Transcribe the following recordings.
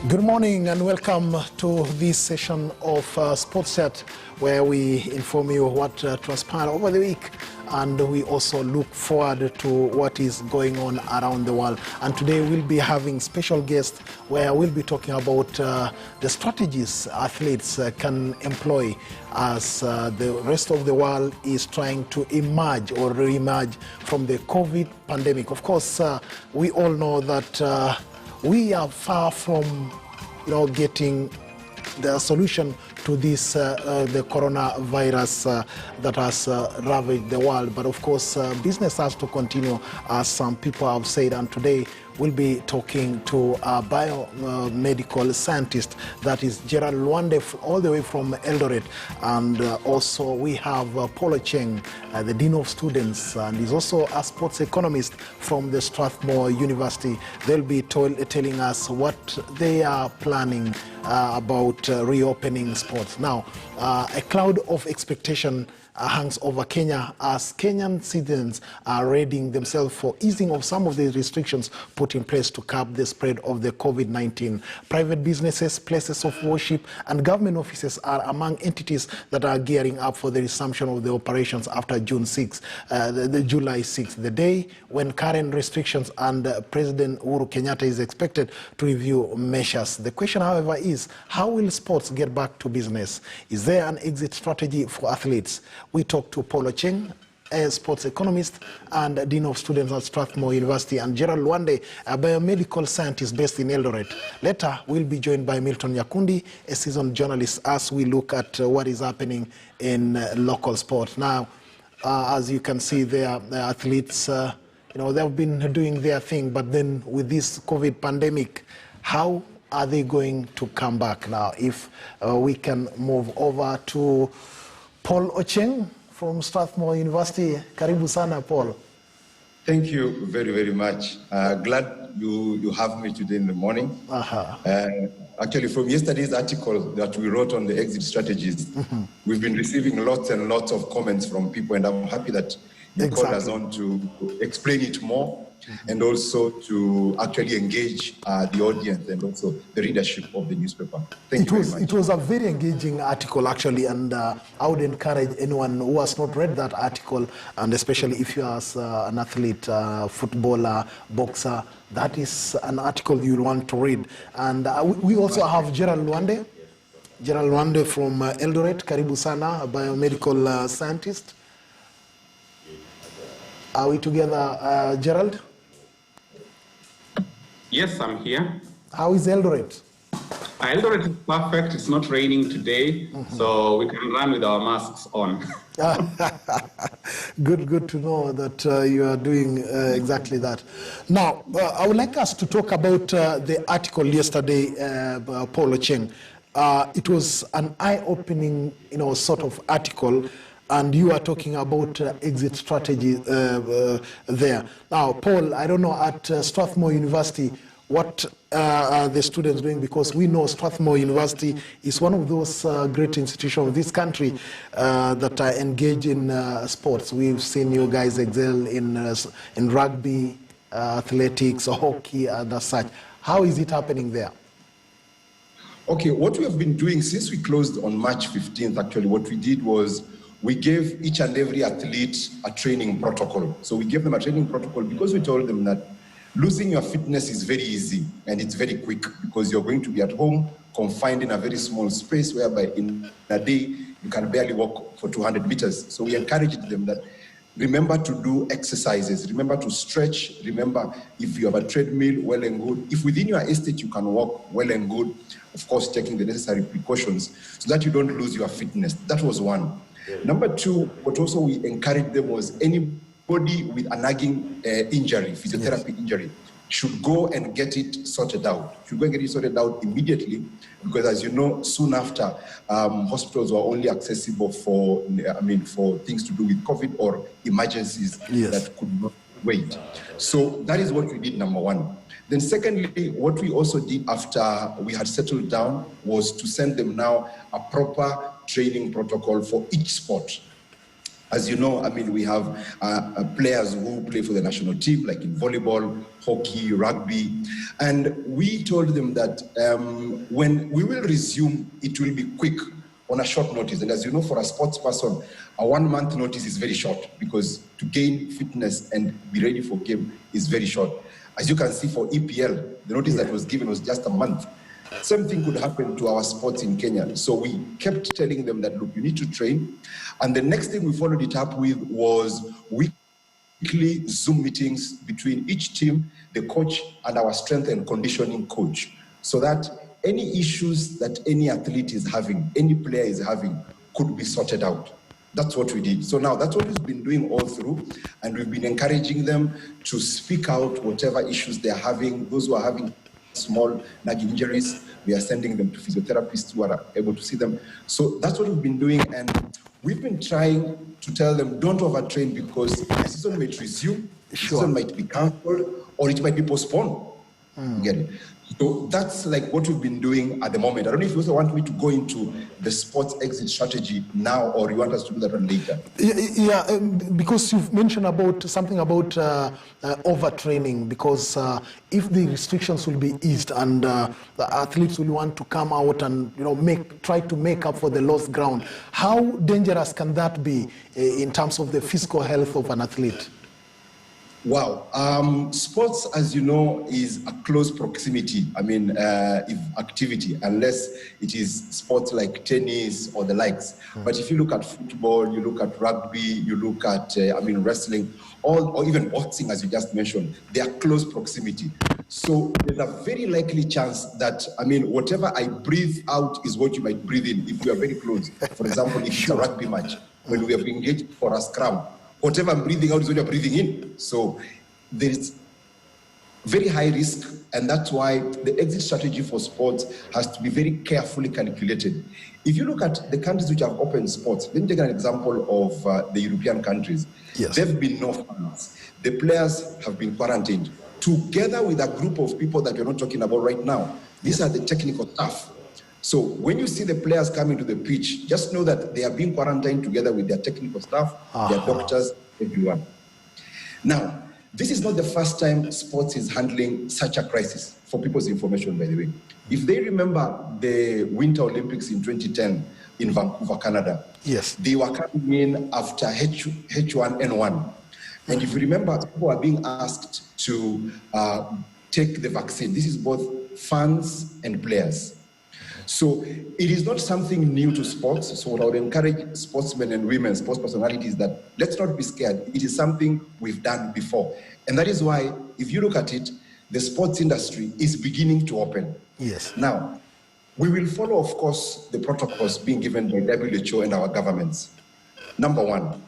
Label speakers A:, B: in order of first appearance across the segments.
A: Good morning and welcome to this session of Sports Chat, where we inform you what transpired over the week, and we also look forward to what is going on around the world. And today we'll be having special guests where we'll be talking about the strategies athletes can employ as the rest of the world is trying to emerge or re-emerge from the COVID pandemic. Of course, we all know that we are far from, getting the solution to this, the coronavirus that has ravaged the world. But of course, business has to continue, as some people have said. And today we'll be talking to a biomedical scientist, that is Gerald Luande, all the way from Eldoret. And also we have Paul Ocheng, the Dean of Students, and he's also a sports economist from the Strathmore University. They'll be telling us what they are planning about reopening sports. Now, a cloud of expectation hangs over Kenya as Kenyan citizens are readying themselves for easing of some of the restrictions put in place to curb the spread of the COVID-19. Private businesses, places of worship, and government offices are among entities that are gearing up for the resumption of the operations after July 6th, the day when current restrictions and President Uhuru Kenyatta is expected to review measures. The question, however, is how will sports get back to business? Is there an exit strategy for athletes? We talked to Paul Ocheng, a sports economist and Dean of Students at Strathmore University, and Gerald Luande, a biomedical scientist based in Eldoret. Later, we'll be joined by Milton Nyakundi, a seasoned journalist, as we look at what is happening in local sport. Now, as you can see there, the athletes, they've been doing their thing, but then with this COVID pandemic, how are they going to come back? Now, if we can move over to Paul Ocheng from Strathmore University. Karibu sana, Paul.
B: Thank you very, very much. Glad you have me today in the morning. Actually, from yesterday's article that we wrote on the exit strategies, we've been receiving lots and lots of comments from people, and I'm happy that you called us on to explain it more and also to actually engage the audience and also the readership of the newspaper. Thank you very much.
A: It was a very engaging article, actually, and I would encourage anyone who has not read that article, and especially if you are an athlete, footballer, boxer, that is an article you'll want to read. And we also have Gerald Luande. Gerald Luande from Eldoret. Karibu sana, a biomedical scientist. Are we together, Gerald?
C: Yes, I'm here.
A: How is Eldoret?
C: Eldoret is perfect. It's not raining today, so we can run with our masks on.
A: Good to know that you are doing exactly that. Now, I would like us to talk about the article yesterday, Paul Ocheng. It was an eye-opening, sort of article, and you are talking about exit strategy there. Now, Paul, I don't know, at Strathmore University, what are the students doing? Because we know Strathmore University is one of those great institutions of this country that are engaged in sports. We've seen you guys excel in rugby, athletics, hockey, and such. How is it happening there?
B: Okay, what we have been doing since we closed on March 15th, actually, what we did was we gave each and every athlete a training protocol. So we gave them a training protocol because we told them that losing your fitness is very easy and it's very quick, because you're going to be at home confined in a very small space whereby in a day you can barely walk for 200 meters. So we encouraged them that remember to do exercises, remember to stretch, remember if you have a treadmill, well and good. If within your estate you can walk, well and good, of course taking the necessary precautions so that you don't lose your fitness. That was one. Number two, what also we encouraged them was anybody with a nagging injury, physiotherapy injury, should go and get it sorted out. Should go and get it sorted out immediately, because as you know, soon after, hospitals were only accessible for things to do with COVID or emergencies that could not wait. So that is what we did, number one. Then secondly, what we also did after we had settled down was to send them now a proper training protocol for each sport. As you know, I mean, we have players who play for the national team, like in volleyball, hockey, rugby. And we told them that when we will resume, it will be quick on a short notice. And as you know, for a sports person, a 1 month notice is very short because to gain fitness and be ready for game is very short. As you can see for EPL, the notice that was given was just a month. Same thing could happen to our sports in Kenya. So we kept telling them that, look, you need to train. And the next thing we followed it up with was weekly Zoom meetings between each team, the coach, and our strength and conditioning coach, so that any issues that any athlete is having, any player is having, could be sorted out. That's what we did. So now that's what we've been doing all through, and we've been encouraging them to speak out whatever issues they're having. Those who are having small nagging injuries, we are sending them to physiotherapists who are able to see them. So that's what we've been doing, and we've been trying to tell them, don't overtrain, because the season might resume, the season might be cancelled, or it might be postponed. You get it? So that's like what we've been doing at the moment. I don't know if you also want me to go into the sports exit strategy now, or you want us to do that one later.
A: Yeah, because you've mentioned about something about overtraining, because if the restrictions will be eased and the athletes will want to come out and try to make up for the lost ground, how dangerous can that be in terms of the physical health of an athlete?
B: Wow. Sports, as you know, is a close proximity, activity, unless it is sports like tennis or the likes. But if you look at football, you look at rugby, you look at, wrestling, or even boxing, as you just mentioned, they are close proximity. So there's a very likely chance that, whatever I breathe out is what you might breathe in if we are very close. For example, if it's a rugby match, when we have engaged for a scrum, whatever I'm breathing out is what you're breathing in. So there is very high risk, and that's why the exit strategy for sports has to be very carefully calculated. If you look at the countries which have opened sports, let me take an example of the European countries. Yes. There have been no fans. The players have been quarantined, together with a group of people that we're not talking about right now. These are the technical staff. So when you see the players coming to the pitch, just know that they are being quarantined together with their technical staff, their doctors, everyone. Now, this is not the first time sports is handling such a crisis, for people's information, by the way. If they remember the Winter Olympics in 2010 in Vancouver, Canada, yes, they were coming in after H1N1. And if you remember, people are being asked to take the vaccine. This is both fans and players. So it is not something new to sports. So what I would encourage sportsmen and women, sports personalities, that let's not be scared. It is something we've done before. And that is why, if you look at it, the sports industry is beginning to open. Yes. Now, we will follow, of course, the protocols being given by WHO and our governments. Number one,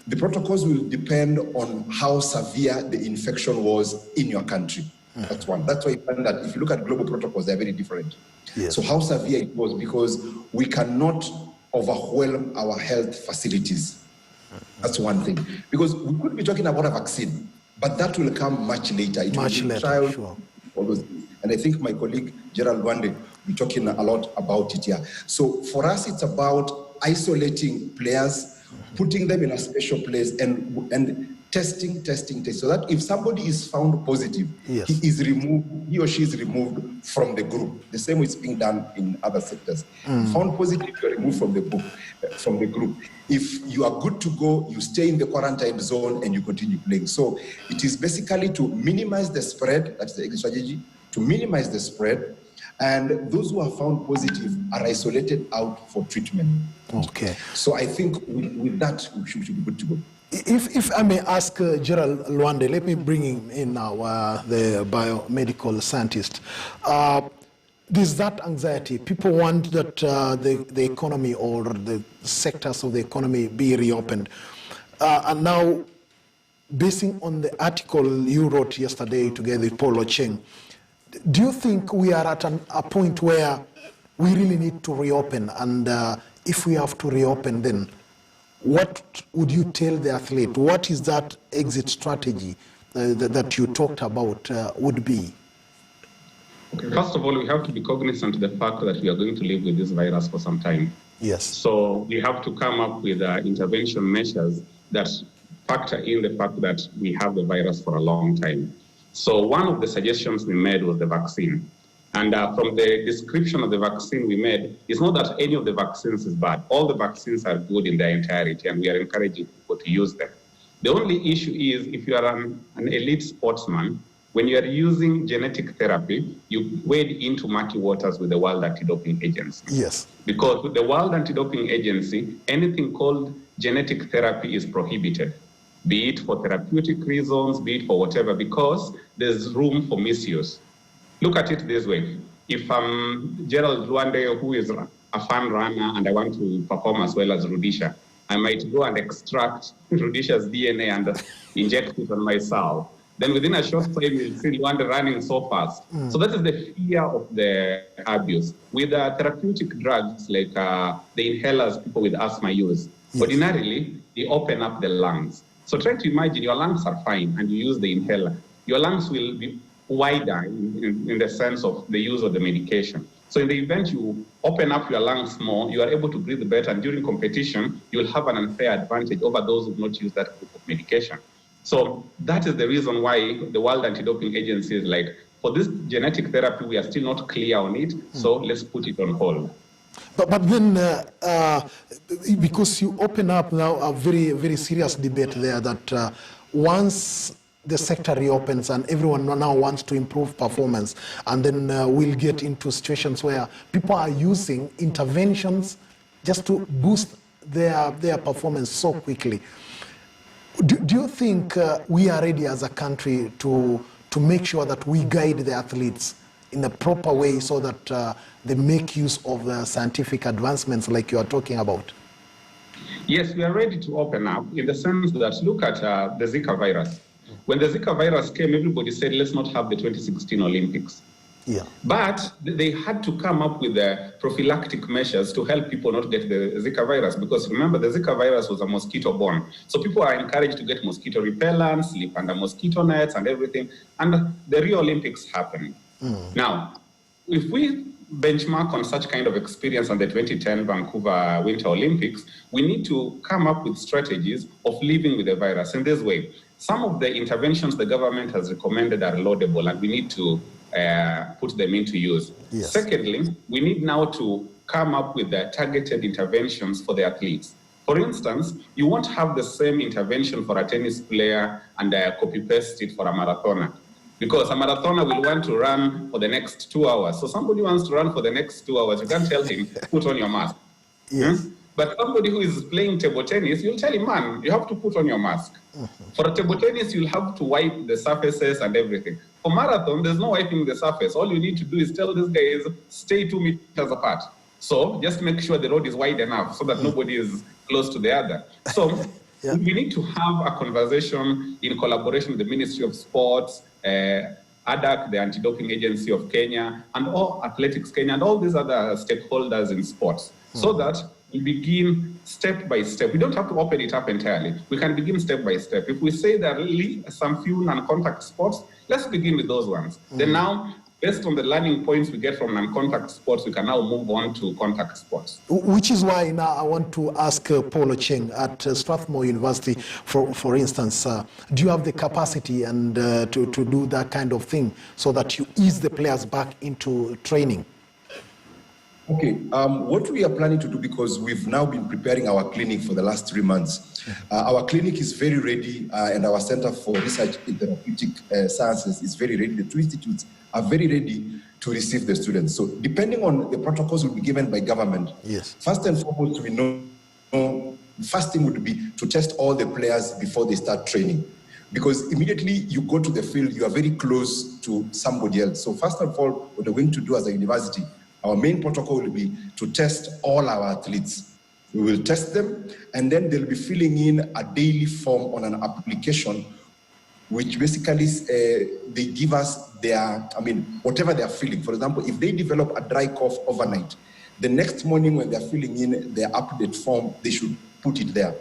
B: the protocols will depend on how severe the infection was in your country. That's one. That's why you find that if you look at global protocols, they're very different. Yes. So how severe it was, because we cannot overwhelm our health facilities. That's one thing. Because we could be talking about a vaccine, but that will come much later. It much will be trial, sure. All those things. And I think my colleague Gerald Luande will be talking a lot about it here. So for us, it's about isolating players, putting them in a special place, and testing, so that if somebody is found positive, yes, he or she is removed from the group. The same is being done in other sectors. Found positive, you're removed from the group. If you are good to go, you stay in the quarantine zone and you continue playing. So it is basically to minimize the spread. That's the exit strategy, to minimize the spread. And those who are found positive are isolated out for treatment. Okay. So I think with that, we should be good to go. If I may ask Gerald Luande, let me bring him in now, the biomedical scientist. There's that anxiety. People want that the economy or the sectors of the economy be reopened. And now, basing on the article you wrote yesterday together with Paul Ocheng, do you think we are at a point where we really need to reopen? And if we have to reopen, then what would you tell the athlete? What is that exit strategy that you talked about would be?
C: Okay. First of all, we have to be cognizant of the fact that we are going to live with this virus for some time.
A: Yes.
C: So we have to come up with intervention measures that factor in the fact that we have the virus for a long time. So one of the suggestions we made was the vaccine. And from the description of the vaccine we made, it's not that any of the vaccines is bad. All the vaccines are good in their entirety, and we are encouraging people to use them. The only issue is if you are an elite sportsman, when you are using genetic therapy, you wade into murky waters with the World Anti-Doping Agency.
A: Yes.
C: Because with the World Anti-Doping Agency, anything called genetic therapy is prohibited, be it for therapeutic reasons, be it for whatever, because there's room for misuse. Look at it this way. If I'm Gerald Luande, who is a fun runner, and I want to perform as well as Rudisha, I might go and extract Rudisha's DNA and inject it on myself. Then within a short time, you'll see Luanda running so fast. So that is the fear of the abuse. With therapeutic drugs like the inhalers people with asthma use, ordinarily, they open up the lungs. So try to imagine your lungs are fine and you use the inhaler. Your lungs will be wider in the sense of the use of the medication. So in the event you open up your lungs more, you are able to breathe better, and during competition, you'll have an unfair advantage over those who do not use that group of medication. So that is the reason why the World Anti-Doping Agency is like, for this genetic therapy, we are still not clear on it, so let's put it on hold.
A: But then, because you open up now a very, very serious debate there that once the sector reopens and everyone now wants to improve performance, and then we'll get into situations where people are using interventions just to boost their performance so quickly. Do you think we are ready as a country to make sure that we guide the athletes in a proper way so that they make use of the scientific advancements like you are talking about?
C: Yes, we are ready to open up in the sense that look at the Zika virus. When the Zika virus came, everybody said, let's not have the 2016 Olympics.
A: Yeah.
C: But they had to come up with the prophylactic measures to help people not get the Zika virus, because remember, the Zika virus was a mosquito-borne. So people are encouraged to get mosquito repellents, sleep under mosquito nets and everything, and the Rio Olympics happened. Now, if we benchmark on such kind of experience on the 2010 Vancouver Winter Olympics, we need to come up with strategies of living with the virus in this way. Some of the interventions the government has recommended are laudable, and we need to put them into use.
A: Yes.
C: Secondly, we need now to come up with targeted interventions for the athletes. For instance, you won't have the same intervention for a tennis player and copy-paste it for a marathoner, because a marathoner will want to run for the next 2 hours. So somebody wants to run for the next 2 hours, you can't tell him, put on your mask.
A: Yes.
C: But somebody who is playing table tennis, you'll tell him, man, you have to put on your mask. For a table tennis, you'll have to wipe the surfaces and everything. For marathon, there's no wiping the surface. All you need to do is tell these guys, stay 2 meters apart. So just make sure the road is wide enough so that nobody is close to the other. So we need to have a conversation in collaboration with the Ministry of Sports, ADAC, the Anti-Doping Agency of Kenya, and all Athletics Kenya, and all these other stakeholders in sports, so that we begin step by step. We don't have to open it up entirely. We can begin step by step. If we say there are really some few non-contact sports, let's begin with those ones. Then now, based on the learning points we get from non-contact sports, we can now move on to contact sports.
A: Which is why now I want to ask Paul Ocheng at Strathmore University, for instance, do you have the capacity and to do that kind of thing so that you ease the players back into training?
B: Okay, what we are planning to do, because we've now been preparing our clinic for the last 3 months, our clinic is very ready, and our Center for Research in Therapeutic Sciences is very ready. The two institutes are very ready to receive the students. So depending on the protocols will be given by government,
A: yes.
B: First and foremost, we know the first thing would be to test all the players before they start training. Because immediately you go to the field, you are very close to somebody else. So first of all, what we're going to do as a university, our main protocol will be to test all our athletes. We will test them, and then they'll be filling in a daily form on an application, which basically they give us whatever they are feeling. For example, if they develop a dry cough overnight, the next morning when they're filling in their update form, they should put it there.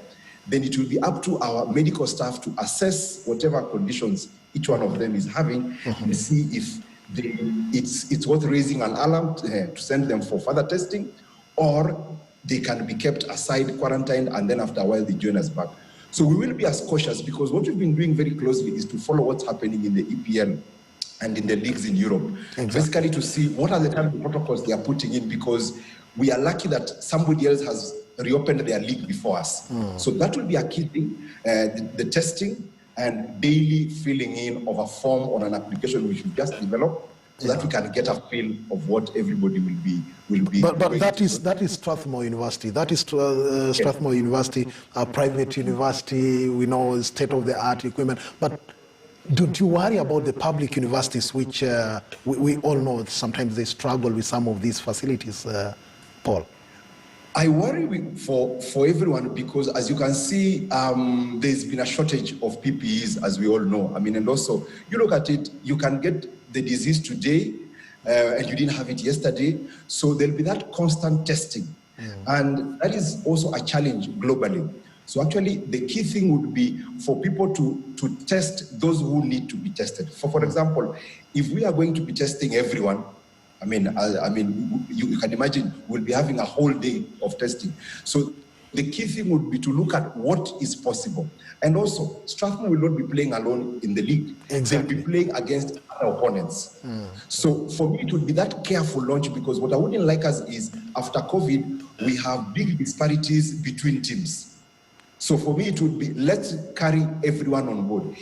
B: Then it will be up to our medical staff to assess whatever conditions each one of them is having and see if it's worth raising an alarm to send them for further testing, or they can be kept aside, quarantined, and then after a while they join us back. So we will be as cautious, because what we've been doing very closely is to follow what's happening in the EPL and in the leagues in Europe. Exactly. Basically to see what are the kind of protocols they are putting in, because we are lucky that somebody else has reopened their league before us. So that will be a key thing, the testing and daily filling in of a form on an application which we just developed, so that we can get a feel of what everybody will be.
A: But that is Strathmore University. That is Strathmore University, a private university. We know state-of-the-art equipment. But don't you worry about the public universities, which we all know sometimes they struggle with some of these facilities, Paul?
B: I worry for everyone, because as you can see, there's been a shortage of PPEs, as we all know. I mean, and also, you look at it, you can get the disease today, and you didn't have it yesterday. So there'll be that constant testing. And that is also a challenge globally. So actually, the key thing would be for people to test those who need to be tested. For example, if we are going to be testing everyone, I mean, you can imagine we'll be having a whole day of testing. So the key thing would be to look at what is possible. And also, Strathmore will not be playing alone in the league.
A: Exactly.
B: They'll be playing against other opponents. So for me, it would be that careful launch, because what I wouldn't like us is, after COVID, we have big disparities between teams. So for me, it would be, let's carry everyone on board.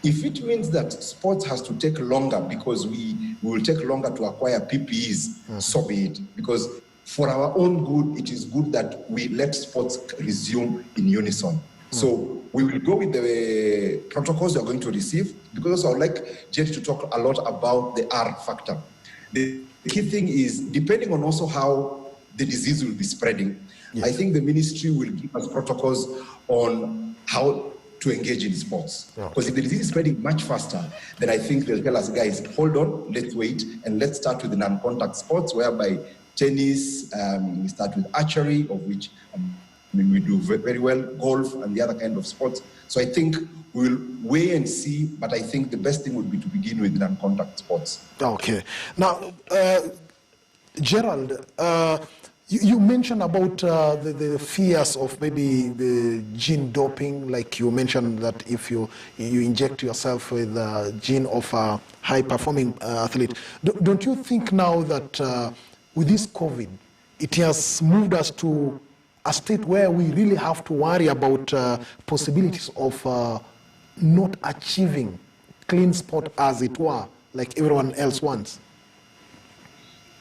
B: If it means that sports has to take longer because we will take longer to acquire PPEs, so be it. Because for our own good, it is good that we let sports resume in unison. So we will go with the protocols we are going to receive, because also I would like Jed to talk a lot about the R factor. The key thing is, depending on also how the disease will be spreading, I think the ministry will give us protocols on how to engage in sports. Because if the disease is spreading much faster, then I think they'll tell us, guys, hold on, let's wait, and let's start with the non-contact sports, whereby tennis, we start with archery, of which we do very well, golf, and the other kind of sports. So I think we'll wait and see, but I think the best thing would be to begin with non-contact sports.
A: Okay. Now, Gerald, you mentioned about the fears of maybe the gene doping, like you mentioned that if you inject yourself with a gene of a high-performing athlete. Don't you think now that with this COVID, it has moved us to a state where we really have to worry about possibilities of not achieving clean sport, as it were, like everyone else wants?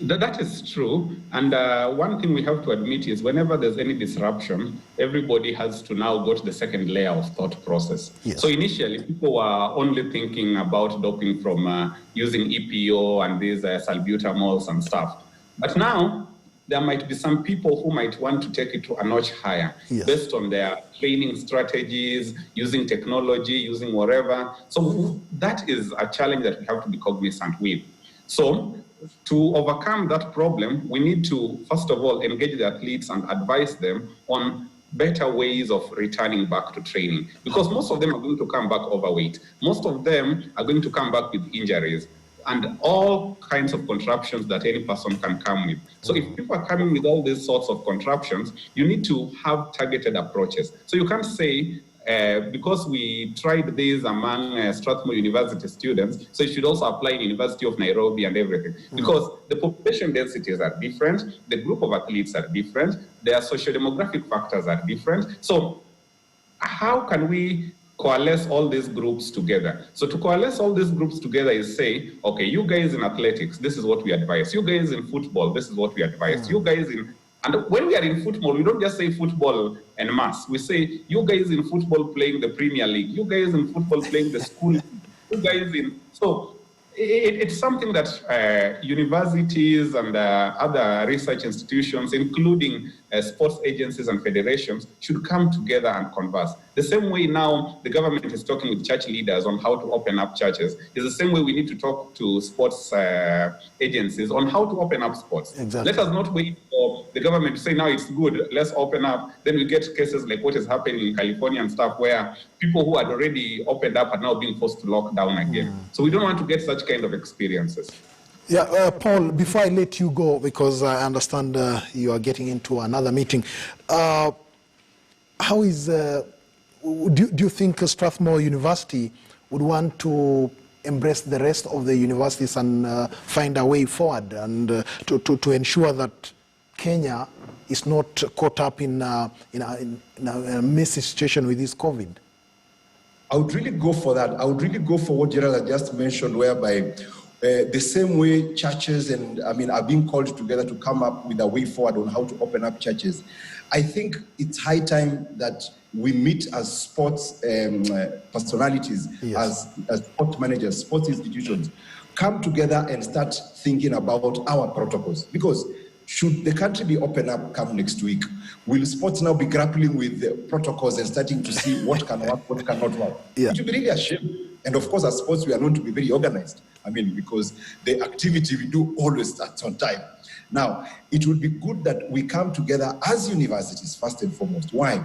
C: That is true. And one thing we have to admit is whenever there's any disruption, everybody has to now go to the second layer of thought process. Yes. So initially, people were only thinking about doping from using EPO and these salbutamols and stuff. But now, there might be some people who might want to take it to a notch higher, based on their training strategies, using technology, using whatever. So that is a challenge that we have to be cognizant with. So to overcome that problem, we need to, first of all, engage the athletes and advise them on better ways of returning back to training. Because most of them are going to come back overweight. Most of them are going to come back with injuries and all kinds of contraptions that any person can come with. So if people are coming with all these sorts of contraptions, you need to have targeted approaches. So you can't say, because we tried this among Strathmore University students, so it should also apply in University of Nairobi and everything. Because the population densities are different, the group of athletes are different, their socio-demographic factors are different. So how can we coalesce all these groups together? So to coalesce all these groups together is say, okay, you guys in athletics, this is what we advise. You guys in football, this is what we advise. You guys in... And when we are in football, we don't just say football en masse. We say, you guys in football playing the Premier League, you guys in football playing the school, you guys in... So it's something that universities and other research institutions, including sports agencies and federations, should come together and converse. The same way now the government is talking with church leaders on how to open up churches, is the same way we need to talk to sports agencies on how to open up sports.
A: Exactly.
C: Let us not wait for the government to say, now it's good, let's open up. Then we get cases like what is happening in California and stuff, where people who had already opened up are now being forced to lock down again. So we don't want to get such kind of experiences.
A: Yeah, Paul, before I let you go, because I understand you are getting into another meeting, how is, do you think Strathmore University would want to embrace the rest of the universities and find a way forward and to ensure that Kenya is not caught up in a messy situation with this COVID?
B: I would really go for that. I would really go for what Gerald had just mentioned, whereby the same way churches are being called together to come up with a way forward on how to open up churches. I think it's high time that we meet as sports personalities,
A: yes,
B: as sport managers, sports institutions, come together and start thinking about our protocols. Because should the country be open up come next week, will sports now be grappling with the protocols and starting to see what can work, what cannot work?
A: Yeah.
B: It would be really a shame. And of course, as sports, we are known to be very organized. Because the activity we do always starts on time. Now, it would be good that we come together as universities, first and foremost. Why?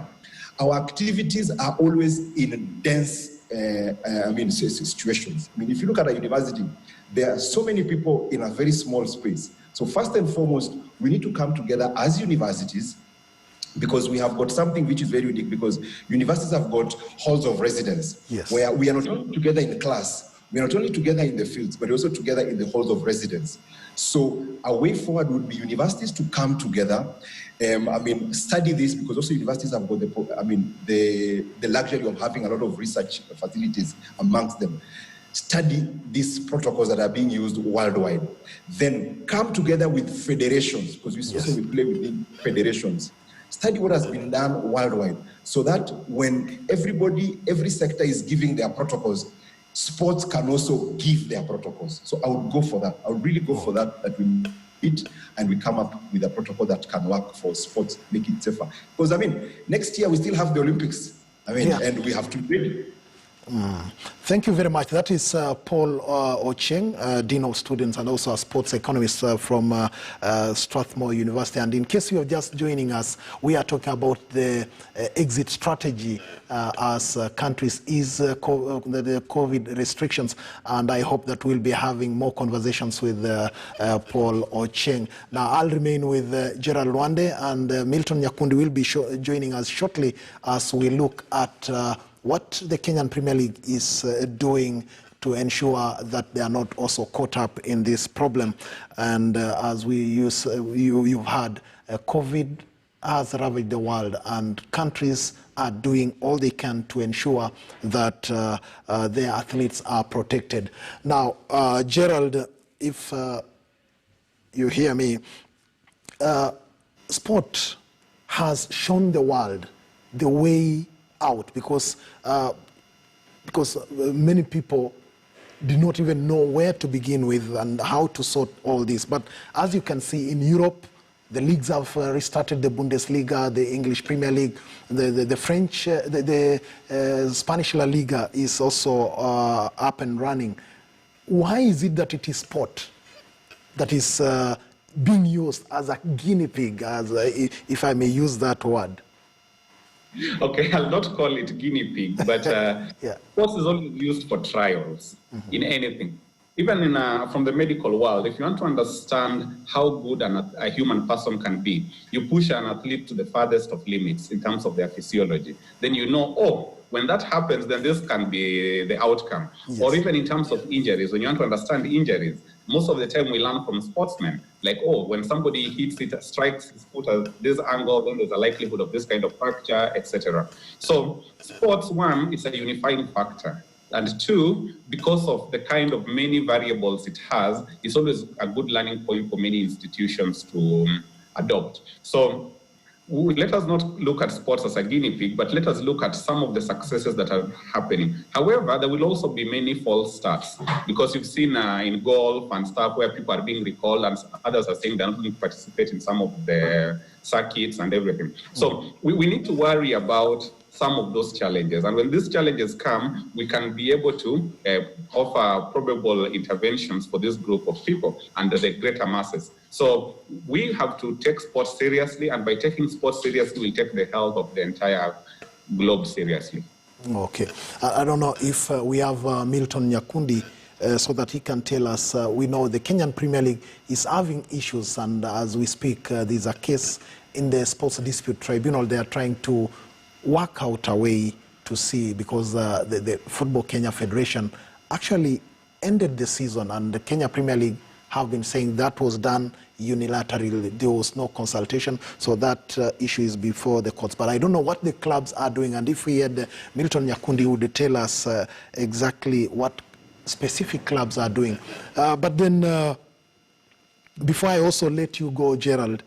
B: Our activities are always in dense situations. If you look at a university, there are so many people in a very small space. So first and foremost, we need to come together as universities, because we have got something which is very unique, because universities have got halls of residence,
A: yes,
B: where we are not only together in class, we are not only together in the fields, but also together in the halls of residence. So a way forward would be universities to come together, study this, because also universities have got the luxury of having a lot of research facilities amongst them. Study these protocols that are being used worldwide. Then come together with federations, because we also play within federations. Study what has been done worldwide, so that when every sector is giving their protocols, sports can also give their protocols. So I would go for that. I would really go for that we meet and we come up with a protocol that can work for sports, make it safer. Because next year we still have the Olympics. And we have to be ready.
A: Thank you very much. That is Paul Ocheng, Dean of Students and also a sports economist from Strathmore University. And in case you are just joining us, we are talking about the exit strategy as countries ease the COVID restrictions. And I hope that we'll be having more conversations with Paul Ocheng. Now, I'll remain with Gerald Wande, and Milton Nyakundi will be joining us shortly as we look at what the Kenyan Premier League is doing to ensure that they are not also caught up in this problem. And as you've heard, COVID has ravaged the world, and countries are doing all they can to ensure that their athletes are protected. Now, Gerald, if you hear me, sport has shown the world the way out, because many people do not even know where to begin with and how to sort all this. But as you can see, in Europe, the leagues have restarted, the Bundesliga, the English Premier League, the French, the Spanish La Liga is also up and running. Why is it that it is sport that is being used as a guinea pig, if I may use that word?
C: Okay, I'll not call it guinea pig, but sports is only used for trials in anything. Even from the medical world, if you want to understand how good a human person can be, you push an athlete to the farthest of limits in terms of their physiology. Then you know, when that happens, then this can be the outcome. Yes. Or even in terms of injuries, when you want to understand injuries, most of the time we learn from sportsmen, like, when somebody hits it, strikes his foot at this angle, then there's a likelihood of this kind of fracture, etc. So sports, one, is a unifying factor. And two, because of the kind of many variables it has, it's always a good learning point for many institutions to adopt. So let us not look at sports as a guinea pig, but let us look at some of the successes that are happening. However, there will also be many false starts, because you've seen in golf and stuff where people are being recalled and others are saying they're not going to participate in some of the circuits and everything. So we need to worry about some of those challenges. And when these challenges come, we can be able to offer probable interventions for this group of people and the greater masses. So we have to take sports seriously, and by taking sports seriously, we take the health of the entire globe seriously.
A: Okay. I don't know if we have Milton Nyakundi so that he can tell us. We know the Kenyan Premier League is having issues, and as we speak, there's a case in the Sports Dispute Tribunal. They are trying to work out a way to see, because the Football Kenya Federation actually ended the season, and the Kenya Premier League have been saying that was done unilaterally. There was no consultation, so that issue is before the courts. But I don't know what the clubs are doing, and if we had Milton Nyakundi would tell us exactly what specific clubs are doing. But then, before I also let you go, Gerald,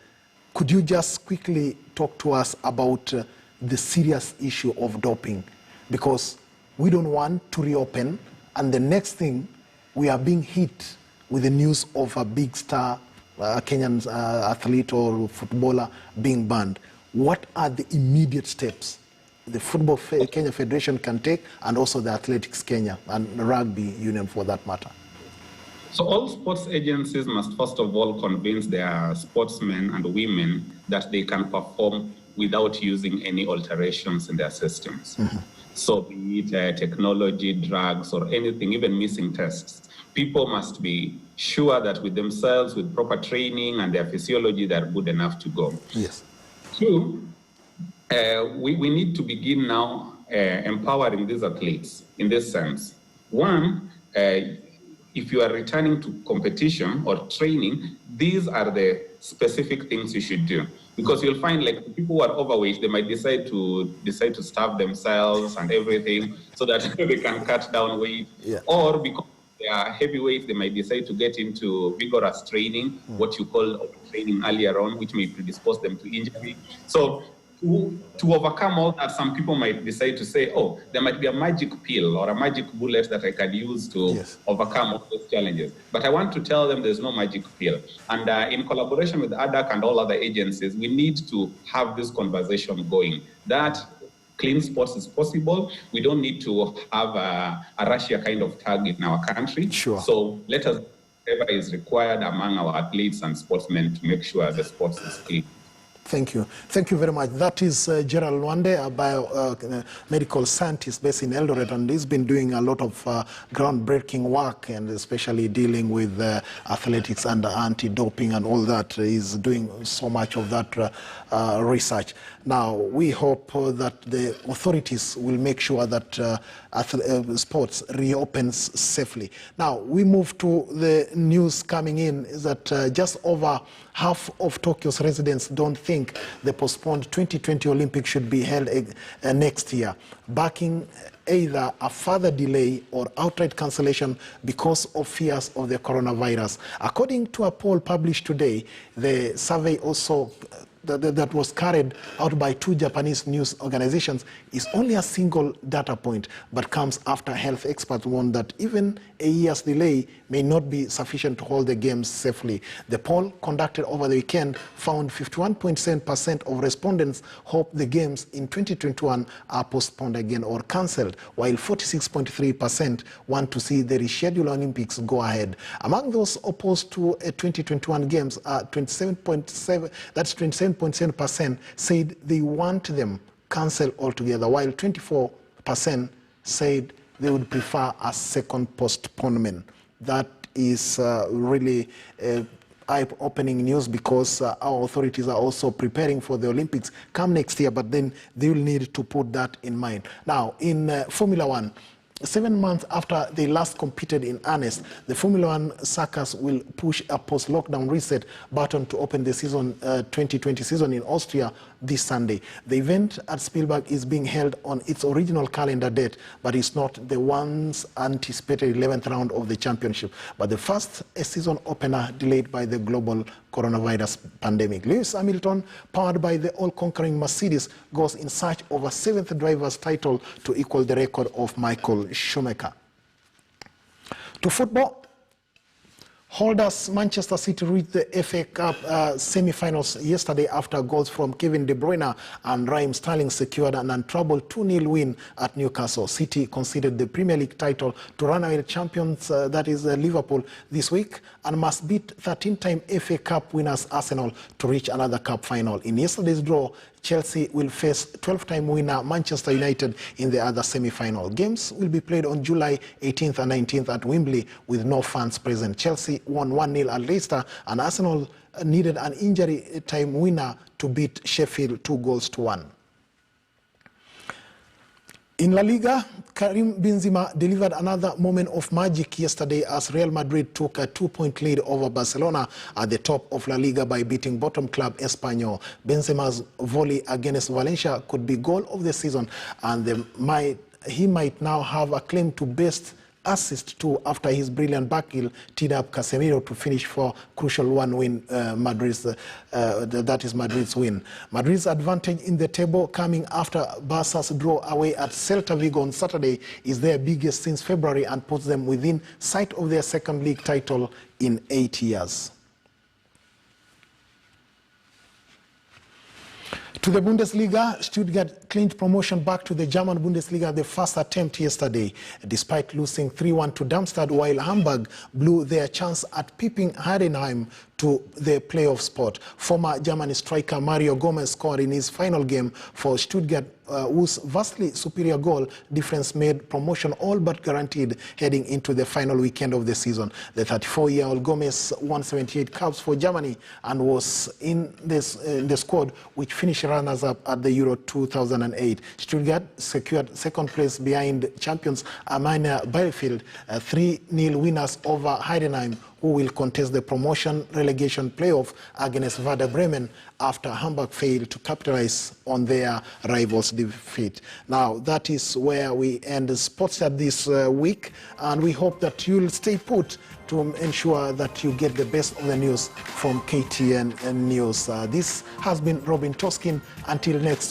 A: could you just quickly talk to us about the serious issue of doping? Because we don't want to reopen, and the next thing, we are being hit with the news of a big star, Kenyan athlete or footballer being banned. What are the immediate steps the Football Kenya Federation can take, and also the Athletics Kenya and Rugby Union for that matter?
C: So all sports agencies must first of all convince their sportsmen and women that they can perform without using any alterations in their systems. Mm-hmm. So be it technology, drugs, or anything, even missing tests. People must be sure that with themselves, with proper training and their physiology, they're good enough to go.
A: Yes.
C: Two, we need to begin now empowering these athletes in this sense. One, if you are returning to competition or training, these are the specific things you should do. Because you'll find, like, people who are overweight, they might decide to starve themselves and everything so that they can cut down weight. Yeah. Or because they are heavyweight, they might decide to get into vigorous training, what you call training earlier on, which may predispose them to injury. So to overcome all that, some people might decide to say, oh, there might be a magic pill or a magic bullet that I can use to overcome all those challenges. But I want to tell them there's no magic pill. And in collaboration with ADAC and all other agencies, we need to have this conversation going. That clean sports is possible. We don't need to have a Russia kind of tag in our country. Sure. So let us do whatever is required among our athletes and sportsmen to make sure the sports is clean.
A: Thank you. Thank you very much. That is Gerald Nwande, a biomedical scientist based in Eldoret, and he's been doing a lot of groundbreaking work, and especially dealing with athletics and anti-doping and all that. He's doing so much of that research. Now, we hope that the authorities will make sure that sports reopens safely. Now, we move to the news coming in is that just over half of Tokyo's residents don't think the postponed 2020 Olympics should be held next year, backing either a further delay or outright cancellation because of fears of the coronavirus. According to a poll published today, the survey also that was carried out by two Japanese news organizations is only a single data point, but comes after health experts warned that even a year's delay may not be sufficient to hold the games safely. The poll conducted over the weekend found 51.7% of respondents hope the games in 2021 are postponed again or cancelled, while 46.3% want to see the rescheduled Olympics go ahead. Among those opposed to a 2021 games, 27.7% said they want them cancelled altogether, while 24% said they would prefer a second postponement. That is really eye-opening news, because our authorities are also preparing for the Olympics come next year, but then they will need to put that in mind. Now, in Formula One, 7 months after they last competed in earnest, the Formula One circus will push a post-lockdown reset button to open the season 2020 season in Austria this Sunday. The event at Spielberg is being held on its original calendar date, but it's not the once anticipated 11th round of the championship, but the first season opener delayed by the global coronavirus pandemic. Lewis Hamilton, powered by the all-conquering Mercedes, goes in search of a 7th driver's title to equal the record of Michael Schumacher. To football, holders Manchester City reached the FA Cup semi-finals yesterday after goals from Kevin De Bruyne and Raheem Sterling secured an untroubled 2-0 win at Newcastle. City conceded the Premier League title to runaway champions, that is Liverpool, this week, and must beat 13-time FA Cup winners Arsenal to reach another cup final. In yesterday's draw, Chelsea will face 12-time winner Manchester United in the other semi-final. Games will be played on July 18th and 19th at Wembley with no fans present. Chelsea won 1-0 at Leicester, and Arsenal needed an injury time winner to beat Sheffield 2-1. In La Liga, Karim Benzema delivered another moment of magic yesterday as Real Madrid took a 2-point lead over Barcelona at the top of La Liga by beating bottom club Espanyol. Benzema's volley against Valencia could be goal of the season, and he might now have a claim to best assist too after his brilliant backheel teed up Casemiro to finish for crucial one win, that is Madrid's win. Madrid's advantage in the table coming after Barca's draw away at Celta Vigo on Saturday is their biggest since February and puts them within sight of their second league title in 8 years. To the Bundesliga, Stuttgart clinched promotion back to the German Bundesliga the first attempt yesterday, despite losing 3-1 to Darmstadt, while Hamburg blew their chance at peeping Heidenheim to the playoff spot. Former German striker Mario Gomez scored in his final game for Stuttgart, whose vastly superior goal difference made promotion all but guaranteed heading into the final weekend of the season. The 34-year-old Gomez won 78 caps for Germany and was in the squad which finished runners-up at the Euro 2008. Stuttgart secured second place behind champions Arminia Bielefeld, 3-0 winners over Heidenheim, who will contest the promotion relegation playoff against Werder Bremen after Hamburg failed to capitalize on their rivals' defeat. Now, that is where we end the sports at this week, and we hope that you'll stay put to ensure that you get the best of the news from KTN News. This has been Robin Toskin. Until next